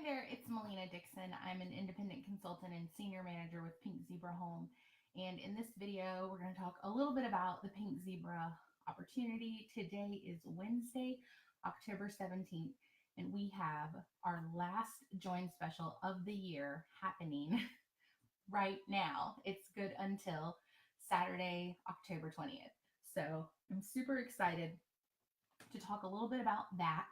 Hey there, it's Melina Dixon. I'm an independent consultant and senior manager with Pink Zebra Home. And in this video, we're going to talk a little bit about the Pink Zebra opportunity. Today is Wednesday, October 17th, and we have our last join special of the year happening right now. It's good until Saturday, October 20th. So I'm super excited to talk a little bit about that,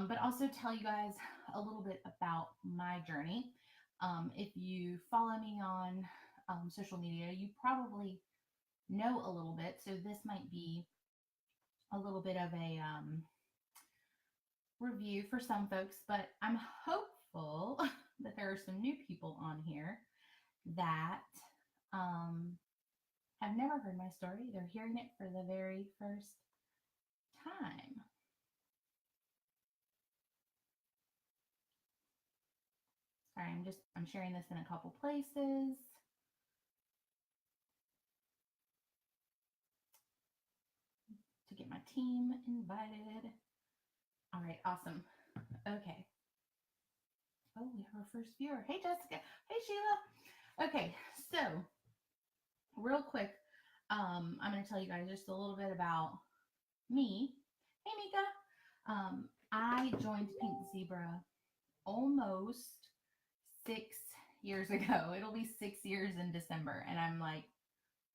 but also tell you guys a little bit about my journey. If you follow me on social media, you probably know a little bit. So this might be a little bit of a review for some folks, but I'm hopeful that there are some new people on here that have never heard my story. They're hearing it for the very first time. Sorry, I'm sharing this in a couple places. To get my team invited. All right, awesome. Okay. Oh, we have our first viewer. Hey, Jessica. Hey, Sheila. Okay, so real quick, I'm going to tell you guys just a little bit about me. Hey, Mika. I joined Pink Zebra almost 6 years ago. It'll be 6 years in December. And I'm like,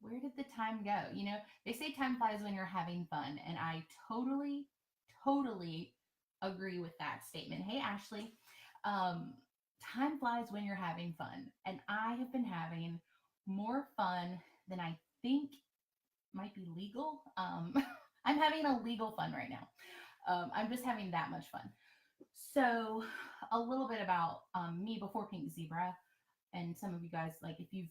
where did the time go? You know, they say time flies when you're having fun. And I totally agree with that statement. Hey, Ashley. Time flies when you're having fun. And I have been having more fun than I think might be legal. I'm having a legal fun right now. I'm just having that much fun. So a little bit about me before Pink Zebra. And some of you guys, like if you've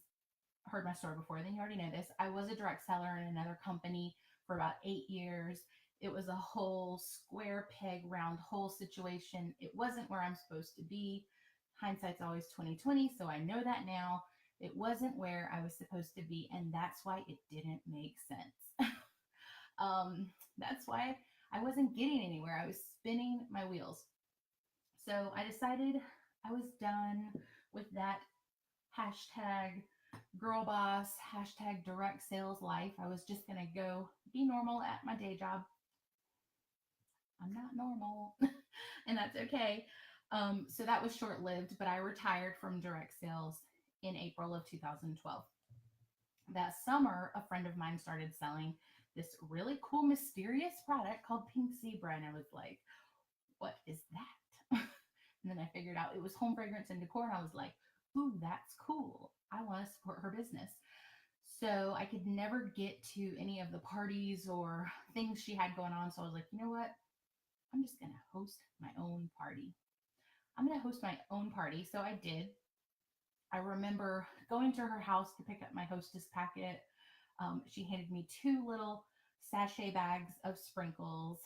heard my story before, then you already know this. I was a direct seller in another company for about 8 years. It was a whole square peg round hole situation. It wasn't where I'm supposed to be. Hindsight's always 2020, so I know that now. It wasn't where I was supposed to be, and that's why it didn't make sense. That's why I wasn't getting anywhere. I was spinning my wheels. So I decided I was done with that hashtag girl boss, hashtag direct sales life. I was just going to go be normal at my day job. I'm not normal, and that's okay. So that was short lived, but I retired from direct sales in April of 2012. That summer, a friend of mine started selling this really cool, mysterious product called Pink Zebra. And I was like, what is that? And then I figured out it was home fragrance and decor. And I was like, ooh, that's cool. I want to support her business. So I could never get to any of the parties or things she had going on. So I was like, you know what? I'm just going to host my own party. I'm going to host my own party. So I did. I remember going to her house to pick up my hostess packet. She handed me 2 little sachet bags of sprinkles.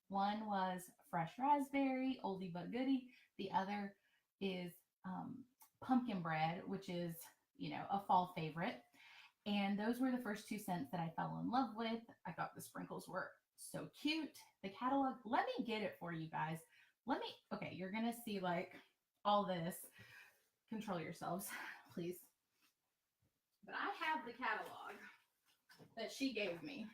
One was fresh raspberry, oldie but goodie. The other is pumpkin bread, which is, you know, a fall favorite. And those were the first 2 scents that I fell in love with. I thought the sprinkles were so cute. The catalog, let me get it for you guys. Okay, you're going to see like all this. Control yourselves, please. But I have the catalog that she gave me.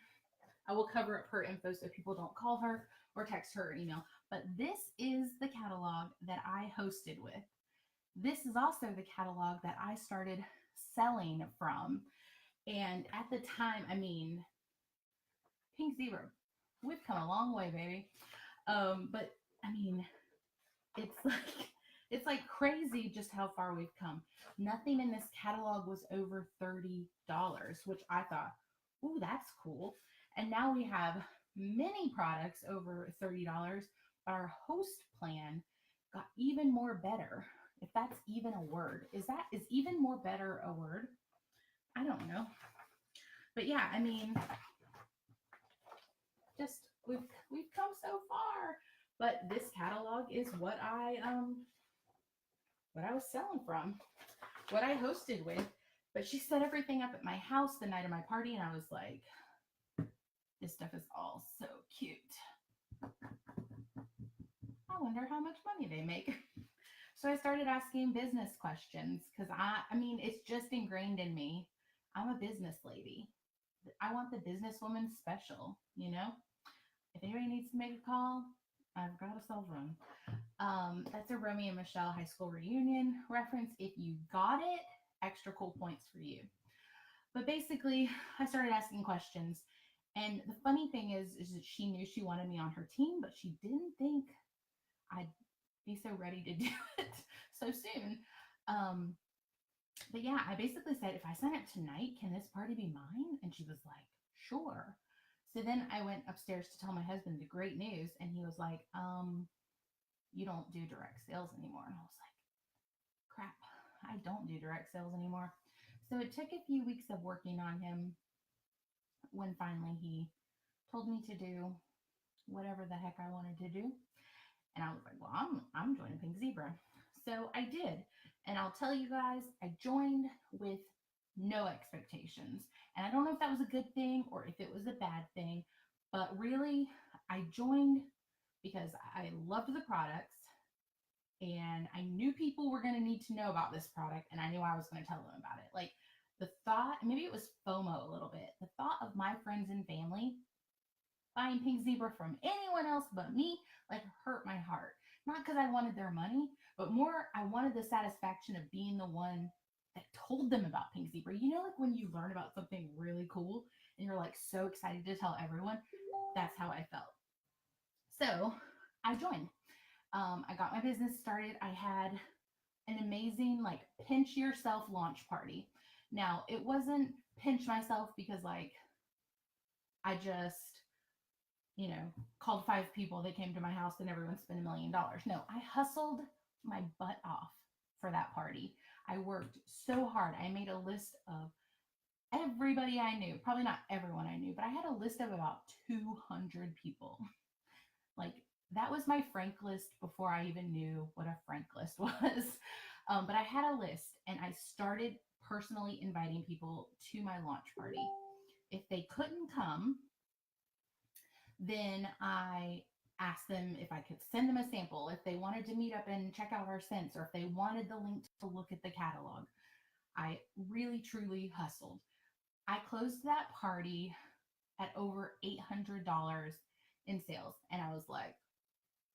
I will cover up her info so people don't call her or text her or email. But this is the catalog that I hosted with. This is also the catalog that I started selling from. And at the time, I mean, Pink Zebra, we've come a long way, baby. But I mean, it's like crazy just how far we've come. Nothing in this catalog was over $30, which I thought, ooh, that's cool. And now we have many products over $30. But our host plan got even more better. If that's even a word. Is even more better a word? I don't know. But yeah, I mean, just we've come so far. But this catalog is what I was selling from, what I hosted with. But she set everything up at my house the night of my party, and I was like, this stuff is all so cute. I wonder how much money they make. So I started asking business questions because I mean, it's just ingrained in me. I'm a business lady. I want the businesswoman special, you know? If anybody needs to make a call, I've got a cell phone. That's a Romeo and Michelle high school reunion reference. If you got it, extra cool points for you. But basically, I started asking questions. And the funny thing is that she knew she wanted me on her team, but she didn't think I'd be so ready to do it so soon. Um, but yeah, I basically said, if I sign up tonight, can this party be mine? And she was like, sure. So then I went upstairs to tell my husband the great news, and he was like, you don't do direct sales anymore. And I was like, crap, I don't do direct sales anymore. So it took a few weeks of working on him when finally he told me to do whatever the heck I wanted to do. And I was like, well, I'm joining Pink Zebra. So I did. And I'll tell you guys, I joined with no expectations. And I don't know if that was a good thing or if it was a bad thing, but really, I joined because I loved the products and I knew people were going to need to know about this product and I knew I was going to tell them about it. Like the thought, maybe it was FOMO a little bit, the thought of my friends and family buying Pink Zebra from anyone else but me like hurt my heart. Not because I wanted their money, but more I wanted the satisfaction of being the one that told them about Pink Zebra. You know, like when you learn about something really cool and you're like so excited to tell everyone, that's how I felt. So I joined. I got my business started. I had an amazing like pinch yourself launch party. Now it wasn't pinch myself because like I just, called five people. They came to my house and everyone spent $1 million. No, I hustled my butt off for that party. I worked so hard. I made a list of everybody I knew. Probably not everyone I knew, but I had a list of about 200 people. Like that was my frank list before I even knew what a frank list was. But I had a list and I started personally inviting people to my launch party. If they couldn't come, then I asked them if I could send them a sample, if they wanted to meet up and check out our scents, or if they wanted the link to look at the catalog. I really, truly hustled. I closed that party at over $800 in sales. And I was like,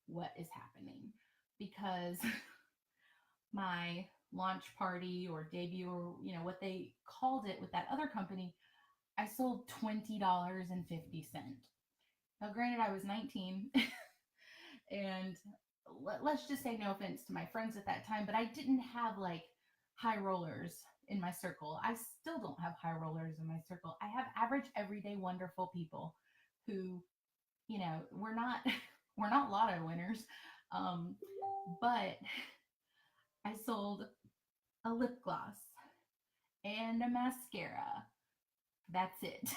what is happening? Because my launch party or debut or, what they called it with that other company, I sold $20.50. Now, granted, I was 19, and let's just say no offense to my friends at that time, but I didn't have like high rollers in my circle. I still don't have high rollers in my circle. I have average, everyday, wonderful people who, we're not we're not lotto winners, but I sold a lip gloss and a mascara. That's it.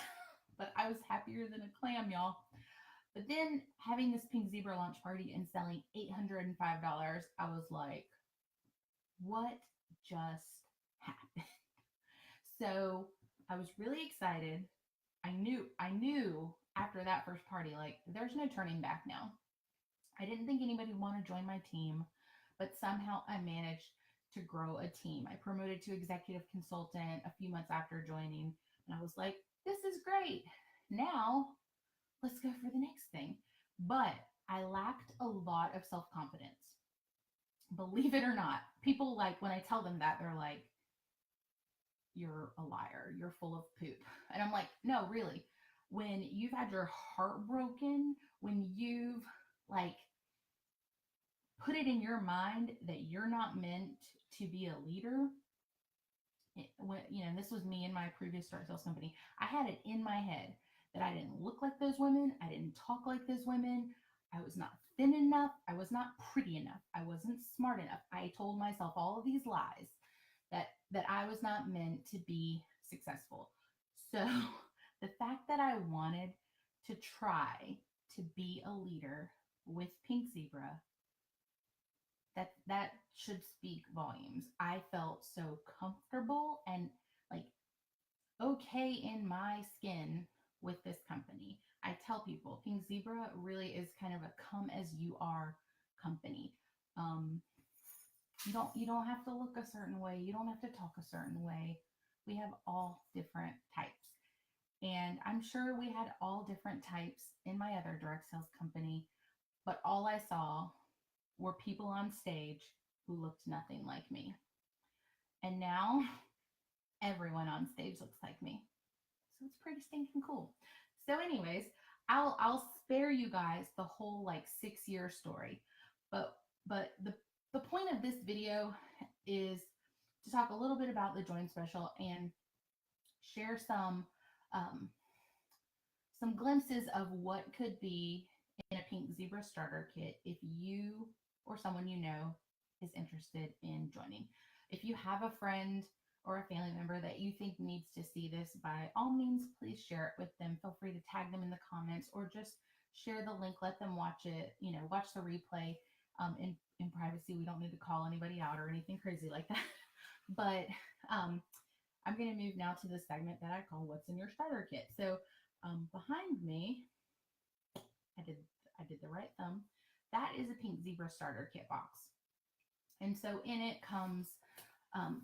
But I was happier than a clam, y'all. But then having this Pink Zebra launch party and selling $805, I was like, what just happened? So I was really excited. I knew after that first party, like, there's no turning back now. I didn't think anybody would want to join my team, but somehow I managed to grow a team. I promoted to executive consultant a few months after joining, and I was like, this is great. Now let's go for the next thing. But I lacked a lot of self confidence. Believe it or not, people like when I tell them that, they're like, you're a liar. You're full of poop. And I'm like, no, really. When you've had your heart broken, when you've like put it in your mind that you're not meant to be a leader, and this was me in my previous direct sales company, I had it in my head that I didn't look like those women. I didn't talk like those women. I was not thin enough. I was not pretty enough. I wasn't smart enough. I told myself all of these lies that I was not meant to be successful. So the fact that I wanted to try to be a leader with Pink Zebra, that should speak volumes. I felt so comfortable and like okay in my skin with this company. I tell people Pink Zebra really is kind of a come as you are company. Um, You don't have to look a certain way. You don't have to talk a certain way. We have all different types. And I'm sure we had all different types in my other direct sales company, but all I saw were people on stage who looked nothing like me. And now everyone on stage looks like me. So it's pretty stinking cool. So, anyways, I'll spare you guys the whole like 6 year story, but the point of this video is to talk a little bit about the join special and share um, some glimpses of what could be in a pink zebra starter kit if you or someone you know is interested in joining. If you have a friend or a family member that you think needs to see this, by all means, please share it with them. Feel free to tag them in the comments or just share the link, let them watch it, watch the replay in privacy. We don't need to call anybody out or anything crazy like that. But um, I'm going to move now to the segment that I call What's in Your Starter Kit. So behind me, I did the right thumb. That is a pink zebra starter kit box. And so in it comes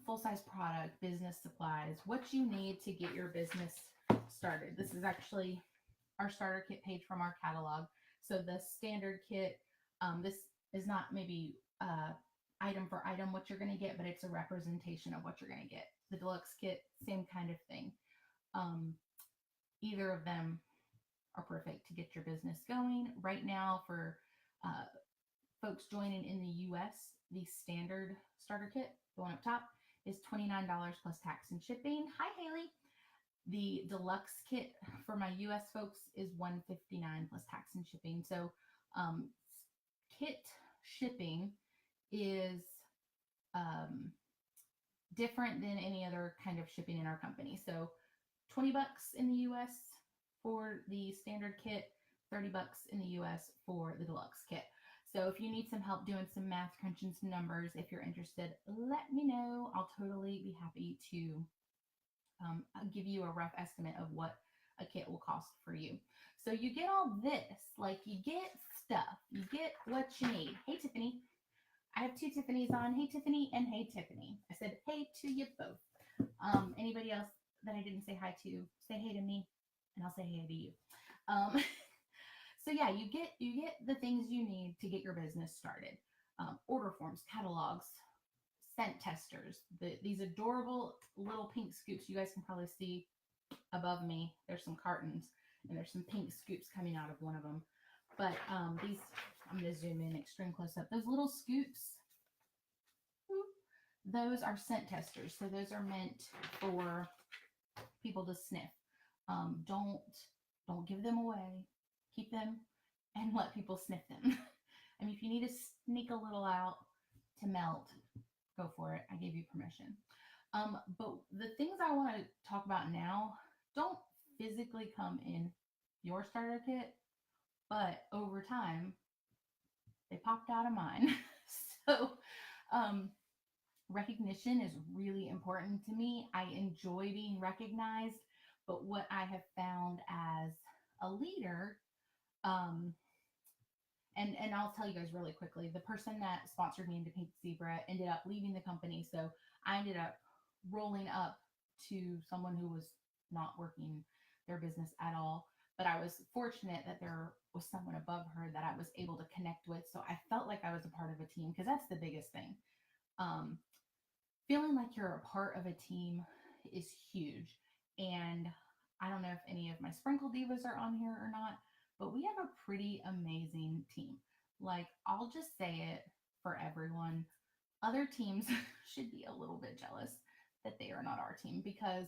full-size product, business supplies, what you need to get your business started. This is actually our starter kit page from our catalog. So the standard kit, this is not maybe item for item what you're going to get, but it's a representation of what you're going to get. The deluxe kit, same kind of thing. Either of them are perfect to get your business going. Right now, for folks joining in the US, the standard starter kit, the one up top, is $29 plus tax and shipping. Hi, Haley. The deluxe kit for my US folks is $159 plus tax and shipping. So kit shipping is different than any other kind of shipping in our company. So $20 in the US for the standard kit, $30 in the US for the deluxe kit. So if you need some help doing some math, crunching some numbers, if you're interested, let me know. I'll totally be happy to give you a rough estimate of what a kit will cost for you. So you get all this, like you get stuff, you get what you need. Hey, Tiffany. I have two Tiffany's on. Hey, Tiffany, and hey, Tiffany. I said hey to you both. Anybody else that I didn't say hi to, say hey to me, and I'll say hey to you. So yeah, you get the things you need to get your business started. Order forms, catalogs, scent testers, these adorable little pink scoops. You guys can probably see above me. There's some cartons, and there's some pink scoops coming out of one of them. But these, I'm going to zoom in extreme close up. Those little scoops, those are scent testers. So those are meant for people to sniff. Don't give them away. Keep them and let people sniff them. I mean, if you need to sneak a little out to melt, go for it. I gave you permission. But the things I want to talk about now don't physically come in your starter kit, but over time, they popped out of mine. So recognition is really important to me. I enjoy being recognized, but what I have found as a leader, and I'll tell you guys really quickly, the person that sponsored me into Pink Zebra ended up leaving the company. So I ended up rolling up to someone who was not working their business at all. But I was fortunate that there was someone above her that I was able to connect with. So I felt like I was a part of a team, because that's the biggest thing. Feeling like you're a part of a team is huge. And I don't know if any of my Sprinkle Divas are on here or not, but we have a pretty amazing team. Like, I'll just say it for everyone. Other teams should be a little bit jealous that they are not our team, because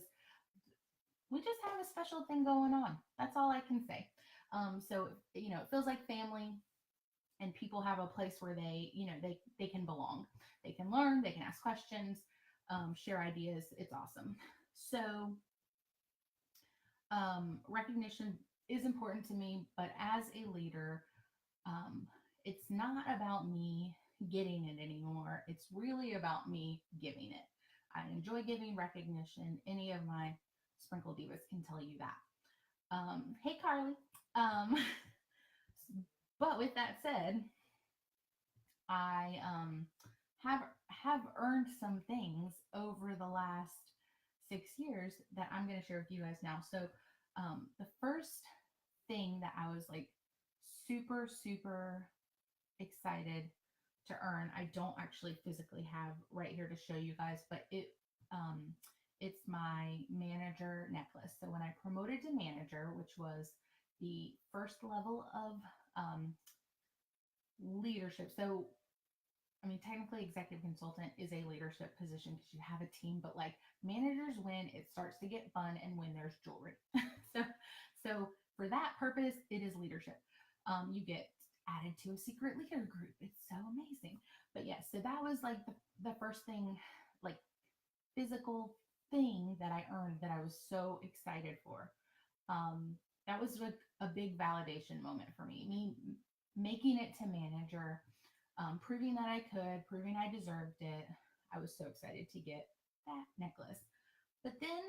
we just have a special thing going on. That's all I can say. So, it feels like family, and people have a place where they can belong. They can learn, they can ask questions, share ideas. It's awesome. So recognition is important to me, but as a leader, it's not about me getting it anymore. It's really about me giving it. I enjoy giving recognition. Any of my Sprinkle Divas can tell you that. Hey, Carly. But with that said, I have have earned some things over the last 6 years that I'm going to share with you guys now. So, the first thing that I was like super, super excited to earn, I don't actually physically have right here to show you guys, but um, it's my manager necklace. So when I promoted to manager, which was the first level of leadership. So I mean, technically, executive consultant is a leadership position because you have a team, but like managers, when it starts to get fun and when there's jewelry. so, so for that purpose, it is leadership. You get added to a secret leader group. It's so amazing. But yes, so that was like the first thing, like physical thing that I earned that I was so excited for. That was like a big validation moment for me. Me making it to manager, proving that I could, proving I deserved it. I was so excited to get that necklace. But then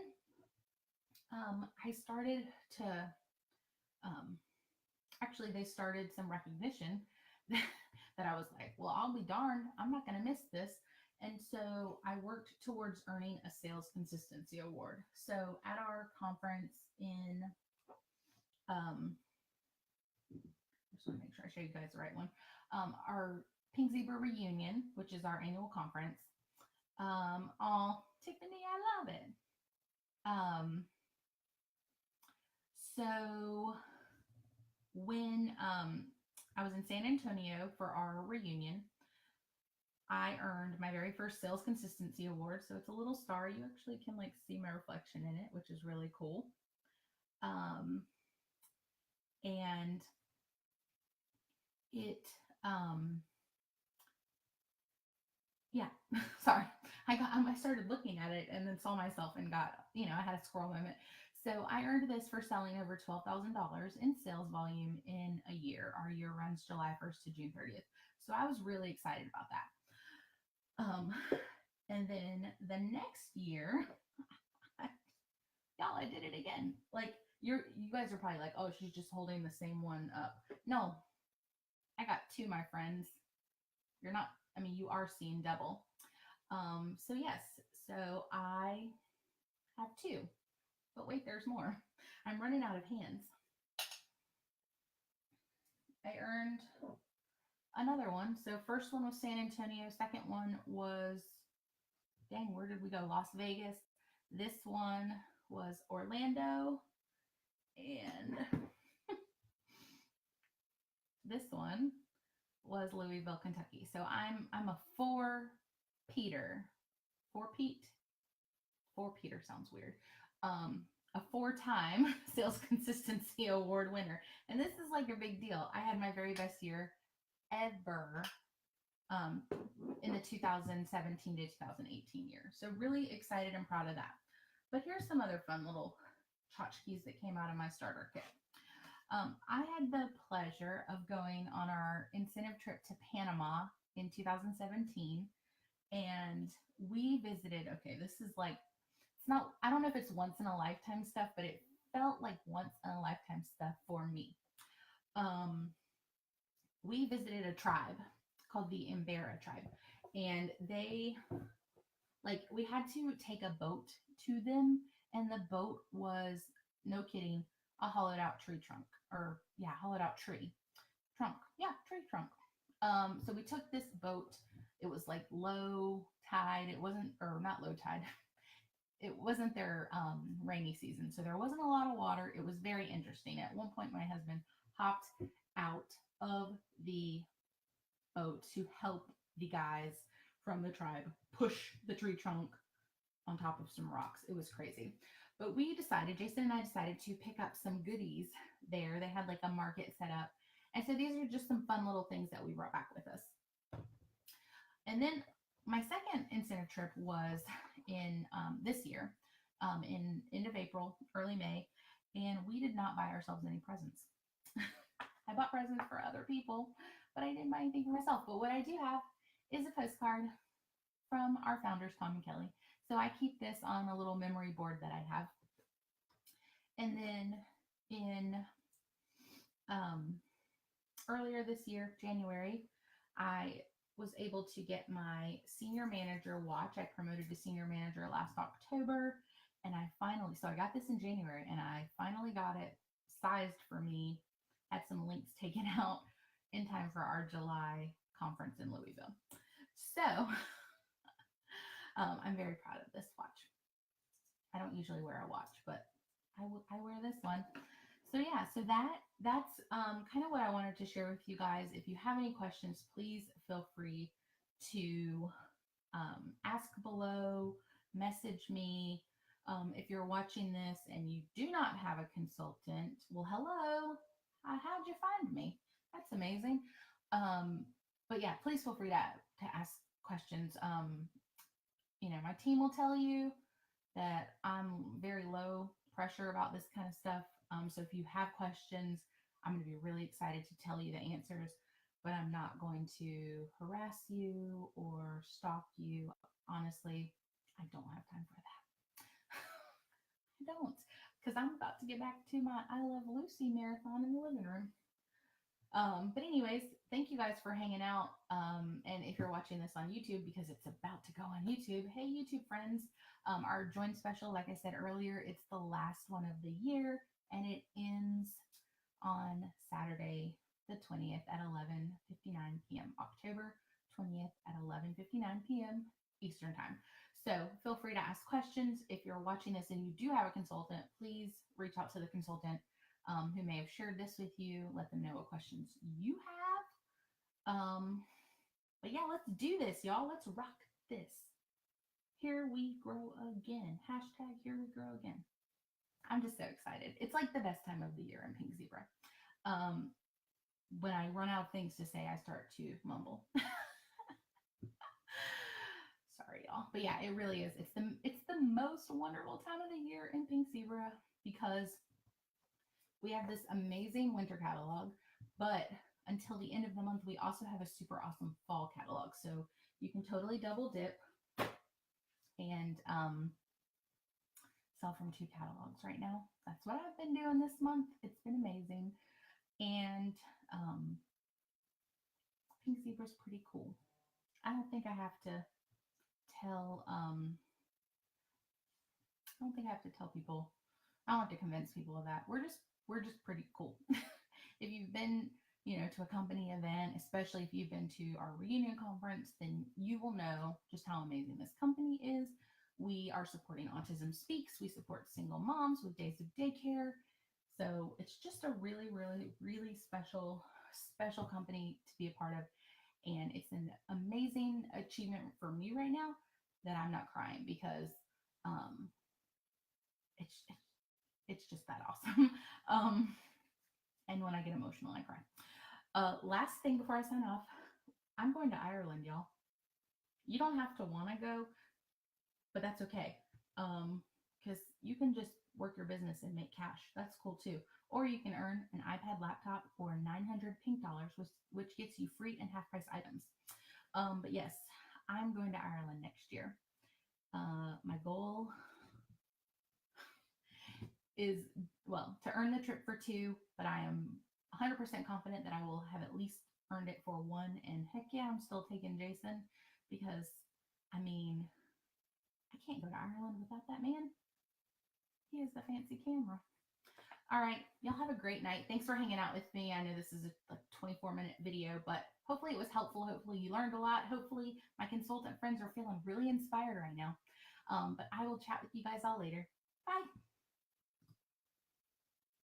I started to, um, actually, they started some recognition that I was like, well, I'll be darned, I'm not going to miss this. And so I worked towards earning a sales consistency award. So at our conference in, just want to make sure I show you guys the right one, our Pink Zebra reunion, which is our annual conference. Oh, Tiffany, I love it. So when I was in San Antonio for our reunion, I earned my very first sales consistency award. So it's a little star. You actually can like see my reflection in it, which is really cool. And it, yeah, sorry. I started looking at it and then saw myself and got, I had a scroll moment. So I earned this for selling over $12,000 in sales volume in a year. Our year runs July 1st to June 30th. So I was really excited about that. And then the next year, y'all, I did it again. Like you guys are probably like, oh, she's just holding the same one up. No, I got two, my friends. You're not, I mean, you are seeing double. So yes, so I have two, but wait, there's more. I'm running out of hands. I earned another one. So first one was San Antonio. Second one was, dang, where did we go? Las Vegas. This one was Orlando. And this one was Louisville, Kentucky. So I'm a four-peater. Four-peat? Four-peater sounds weird. A four-time sales consistency award winner. And this is like a big deal. I had my very best year ever in the 2017 to 2018 year. So really excited and proud of that. But here's some other fun little tchotchkes that came out of my starter kit. I had the pleasure of going on our incentive trip to Panama in 2017. And we visited, okay, this is like, it's not, I don't know if it's once in a lifetime stuff, but it felt like once in a lifetime stuff for me. We visited a tribe called the Embera tribe, and they, like, we had to take a boat to them, and the boat was, no kidding, a hollowed out tree trunk, or yeah, hollowed out tree trunk. Yeah, tree trunk. So we took this boat. It was like low tide. It wasn't, or not low tide. It wasn't their rainy season, so there wasn't a lot of water. It was very interesting. At one point, my husband hopped out of the boat to help the guys from the tribe push the tree trunk on top of some rocks. It was crazy. But we decided, Jason and I decided to pick up some goodies there. They had like a market set up. And so these are just some fun little things that we brought back with us. And then my second incentive trip was in this year, in end of April, early May, and we did not buy ourselves any presents. I bought presents for other people, but I didn't buy anything for myself. But what I do have is a postcard from our founders, Tom and Kelly. So I keep this on a little memory board that I have. And then in earlier this year, January, I was able to get my senior manager watch. I promoted to senior manager last October, and so I got this in January, and I finally got it sized for me. Had some links taken out in time for our July conference in Louisville. So I'm very proud of this watch. I don't usually wear a watch, but I wear this one. So yeah, so that's kind of what I wanted to share with you guys. If you have any questions, please feel free to ask below, message me. If you're watching this and you do not have a consultant, well, hello, how'd you find me? That's amazing. But yeah, please feel free to ask questions. My team will tell you that I'm very low pressure about this kind of stuff. So if you have questions, I'm going to be really excited to tell you the answers, but I'm not going to harass you or stalk you. Honestly, I don't have time for that. I don't, because I'm about to get back to my I Love Lucy marathon in the living room. But anyways, thank you guys for hanging out. And if you're watching this on YouTube, because it's about to go on YouTube, hey, YouTube friends, our join special, like I said earlier, it's the last one of the year, and it ends on Saturday, the 20th at 11:59 p.m. October 20th at 11:59 p.m. Eastern Time. So feel free to ask questions. If you're watching this and you do have a consultant, please reach out to the consultant who may have shared this with you. Let them know what questions you have. But yeah, let's do this, y'all. Let's rock this. Here we grow again. Hashtag here we grow again. I'm just so excited. It's like the best time of the year in Pink Zebra. When I run out of things to say, I start to mumble. Sorry, y'all. But yeah, it really is. It's the most wonderful time of the year in Pink Zebra because we have this amazing winter catalog, but until the end of the month, we also have a super awesome fall catalog. So you can totally double dip and sell from 2 catalogs right now. That's what I've been doing this month. It's been amazing. And Pink Zebra's pretty cool. I don't think I have to tell people. I don't have to convince people of that. We're just pretty cool. If you've been, to a company event, especially if you've been to our reunion conference, then you will know just how amazing this company is. We are supporting Autism Speaks. We support single moms with days of daycare. So it's just a really, really, really special company to be a part of. And it's an amazing achievement for me right now that I'm not crying because it's just that awesome. And when I get emotional, I cry. Last thing before I sign off, I'm going to Ireland, y'all. You don't have to want to go, but that's okay. Because you can just work your business and make cash. That's cool too. Or you can earn an iPad laptop for 900 pink dollars, which gets you free and half price items. But yes, I'm going to Ireland next year. My goal is, to earn the trip for 2, but I am 100% confident that I will have at least earned it for 1. And heck yeah, I'm still taking Jason because, I can't go to Ireland without that man. He has the fancy camera. All right, y'all have a great night. Thanks for hanging out with me. I know this is a 24-minute video, but hopefully it was helpful. Hopefully you learned a lot. Hopefully my consultant friends are feeling really inspired right now. But I will chat with you guys all later. Bye.